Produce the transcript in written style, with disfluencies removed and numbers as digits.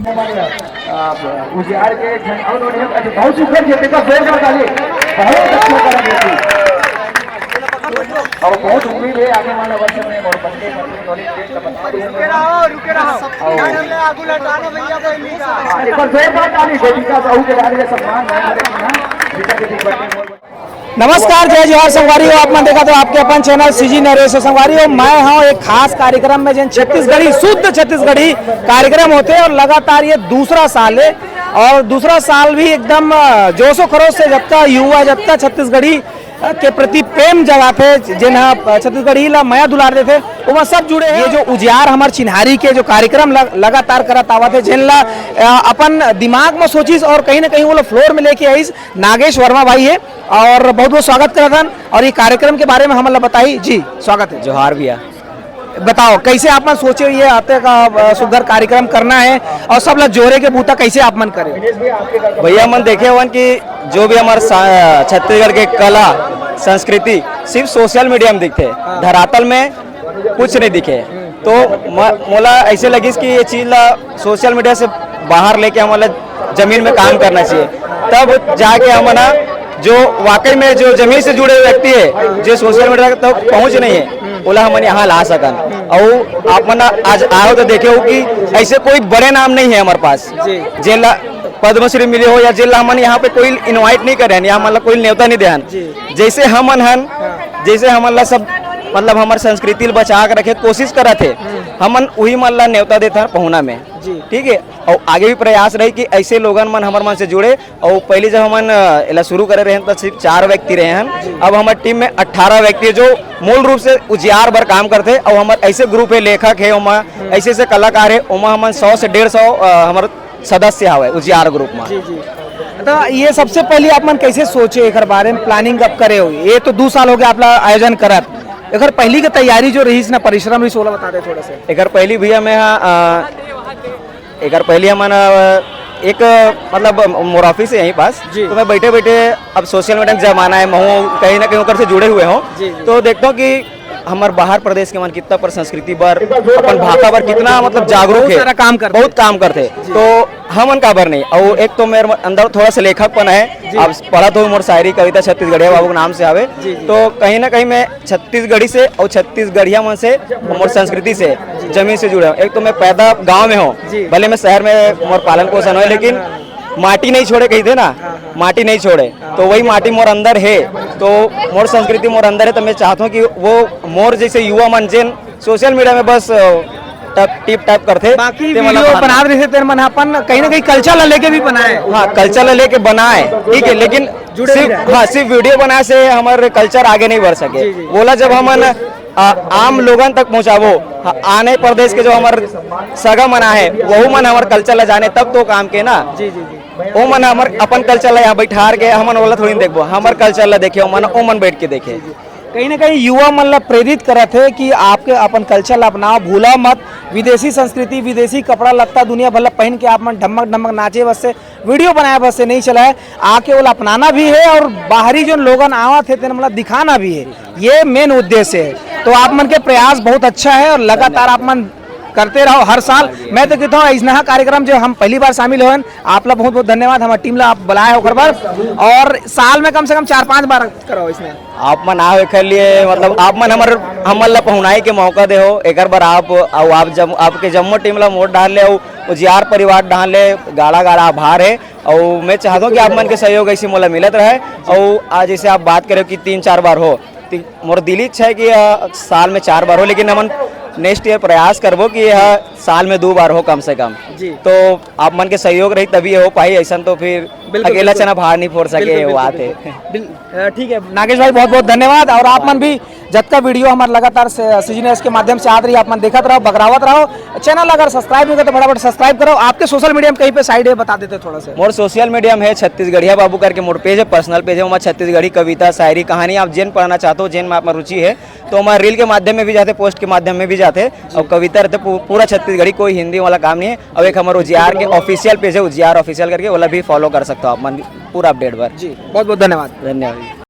उजियार के बहुत सुंदर जीते का जोरदार ताली, बहुत अच्छा करेंगे और बहुत उम्मीद है आगे वाले वर्ष में और बंदे एक बार जोरदार ताली गोपिका साहू के बारे सम्मान। नमस्कार, जय जोहार संगवारी हो। आपने देखा तो आपके अपन चैनल सीजी नरेश संगवारी हो। मैं हूँ एक खास कार्यक्रम में जिन छत्तीसगढ़ी शुद्ध छत्तीसगढ़ी कार्यक्रम होते हैं और लगातार ये दूसरा साल है और दूसरा साल भी एकदम जोशो खरोश से जब तक युवा जब तक छत्तीसगढ़ी के प्रति प्रेम जगाते जिन छत्तीसगढ़ी ला माया दुलारते थे वो सब जुड़े हैं। ये जो उजियार हमार चिन्हारी के जो कार्यक्रम लगातार करत आवत है जिन ला अपन दिमाग में सोचिस और कहीं ना कहीं वो लोग फ्लोर में लेके आई। नागेश वर्मा भाई है और बहुत बहुत स्वागत करत और ये कार्यक्रम के बारे में हमें बताई जी। स्वागत है। जोहार भैया। बताओ कैसे आप मन सोचे ये आते का सुंदर कार्यक्रम करना है और सब लोग जोरे के बूता कैसे आप मन करे? भैया मन देखे वन कि जो भी हमारे छत्तीसगढ़ के कला संस्कृति सिर्फ सोशल मीडिया में दिखते, धरातल में कुछ नहीं दिखे। तो मोला ऐसे लगी कि ये चीज ला सोशल मीडिया से बाहर लेके हमारा जमीन में काम करना चाहिए, तब जाके हमारा जो वाकई में जो जमीन से जुड़े हुए व्यक्ति है जो सोशल मीडिया तक तो पहुंच नहीं है बोला हम यहाँ ला सकन। और आप मना आज आओ तो देखे हो कि ऐसे कोई बड़े नाम नहीं है हमारे पास जिला पद्मश्री मिले हो या जिला हमन यहाँ पे कोई इनवाइट नहीं करे या मतलब कोई न्योता नहीं देहन। जैसे हमन हन जैसे हमन सब मतलब हमारे संस्कृति बचा के रखे कोशिश करा थे हमन वही मन ला न्योता देता पहुना में। ठीक है, और आगे भी प्रयास रही कि ऐसे लोगन मन हमारे मन से जुड़े। और पहले जब हमन इला शुरू करे रहे तो सिर्फ 4 व्यक्ति रहे हैं, अब हमारे टीम में 18 व्यक्ति जो मूल रूप से उजियार भर काम करते। और हमारे ऐसे ग्रुप है, लेखक है उमा, ऐसे कलाकार है उमा, हमन 100 से 150 हमारे सदस्य है उजियार ग्रुप में। तो ये सबसे पहले आप मन कैसे सोचे एक बारे में प्लानिंग कब करे हो? ये तो 2 साल हो गया आप आयोजन करत, एक पहली की तैयारी जो रही ना परिश्रम भी 16 बता दे थोड़ा सा। एक पहली भैया मैं एक पहले हमारा एक मतलब मोर ऑफिस है यहीं पास, तो मैं बैठे बैठे अब सोशल मीडिया का जमाना है, मैं कहीं ना कहीं होकर से जुड़े हुए हूँ। तो देखता हूँ कि हमारे बाहर प्रदेश के मन कितना पर संस्कृति पर अपन भाषा पर कितना मतलब जागरूक है, बहुत काम करते। तो हम का बर नहीं। और एक तो मेरे अंदर थोड़ा सा लेखकपन है, अब पढ़ा तो मोर शायरी कविता छत्तीसगढ़िया बाबू के नाम से आवे। तो कहीं ना कहीं मैं छत्तीसगढ़ी से और छत्तीसगढ़िया मन से मोर संस्कृति से जमीन से जुड़ा हूँ। एक तो मैं पैदा गाँव में हूँ, भले मैं शहर में मोर पालन पोषण हो, लेकिन माटी नहीं छोड़े कही थे ना, माटी नहीं छोड़े। तो वही माटी मोर अंदर है, तो मोर संस्कृति मोर अंदर है। तो मैं चाहता हूँ कि वो मोर जैसे युवा मन जिन सोशल मीडिया में बस टिप टैप करते बाकी वीडियो बना रहे थे तेरे मन अपन कहीं ना कहीं कल्चर लेके भी बनाए। हाँ, कल्चर लेके बनाए, ठीक है, लेकिन सिर्फ वीडियो बनाए से हमारे कल्चर आगे नहीं बढ़ सके। बोला जब हम आम लोगन तक पहुँचावो, आने प्रदेश के जो हमारे सगा मना है वही मन हमारे कल्चर ला जाने तब तो काम के ना। वो मन हमारे अपन कल्चर ला यहाँ बैठार के हमन वाला थोड़ी देखो, हमारे कल्चर ला देखे मन ओ मन बैठ के देखे। कहीं ना कहीं युवा मन ला प्रेरित करे थे कि आपके अपन कल्चर ला अपनाओ, भूला मत। विदेशी संस्कृति विदेशी कपड़ा लत्ता दुनिया भर पहन के आप मन ढमक ढमक नाचे बस से वीडियो बनाए बस से नहीं चला है, आके वो अपनाना भी है और बाहरी जो लोगन आवा थे तेन मतलब दिखाना भी है, ये मेन उद्देश्य है। तो आप मन के प्रयास बहुत अच्छा है और लगातार आप मन करते रहो हर साल। मैं तो कहता हूँ ऐसा कार्यक्रम जो हम पहली बार शामिल हुए आप लोग बहुत बहुत धन्यवाद, हमारी टीम ला आप बुलाए होकर बार और साल में कम से कम 4-5 बार करो इसमें। आप मन आओ एक लिए मतलब आप मन हमला पहुनाई के मौका दे हो एक बार आप आपके जम्मू टीम ला वोट डाल ले उजियार परिवार डाल ले, गाड़ा गाड़ा आभार है। और मैं चाहता हूँ कि आप मन के सहयोग ऐसे मोला मिलत रहे। और आज जैसे आप बात करें कि 3-4 बार हो, मोर दिल इच्छा है कि साल में 4 बार हो, लेकिन हमन नेक्स्ट ईयर प्रयास करबो कि यह साल में 2 बार हो कम से कम। तो आप मन के सहयोग रही तभी हो पाई, ऐसा तो फिर अकेला चना बाहर नहीं फोड़ सके वो आते। ठीक है नागेश भाई, बहुत बहुत धन्यवाद। और आप मन भी जब का वीडियो हमारे लगातार सीजीनेस के माध्यम से आत रही, आप मन देखत रहो, बगरावत रहो। चैनल अगर सब्सक्राइब नहीं करते तो फटाफट सब्सक्राइब करो। आपके सोशल मीडिया में कहीं पे साइड है बता देते थोड़ा सा। मोर सोशल मीडिया में है छत्तीसगढ़िया बाबू करके मोर पेज है, पर्सनल पेज है। वहाँ छत्तीसगढ़ी कविता शायरी कहानी आप जिन पढ़ना चाहते हो, जिन में आप रुचि है तो हमारे रील के माध्यम में भी जाते, पोस्ट के माध्यम में भी जाते और कविता रहते पूरा छत्तीसगढ़ी, कोई हिंदी वाला काम नहीं है। और एक हमारे उजियार के ऑफिशियल पेज है, उजियार ऑफिशियल करके, वाला भी फॉलो कर सकते हो आप मन पूरा अपडेट पर। जी बहुत बहुत धन्यवाद। धन्यवाद।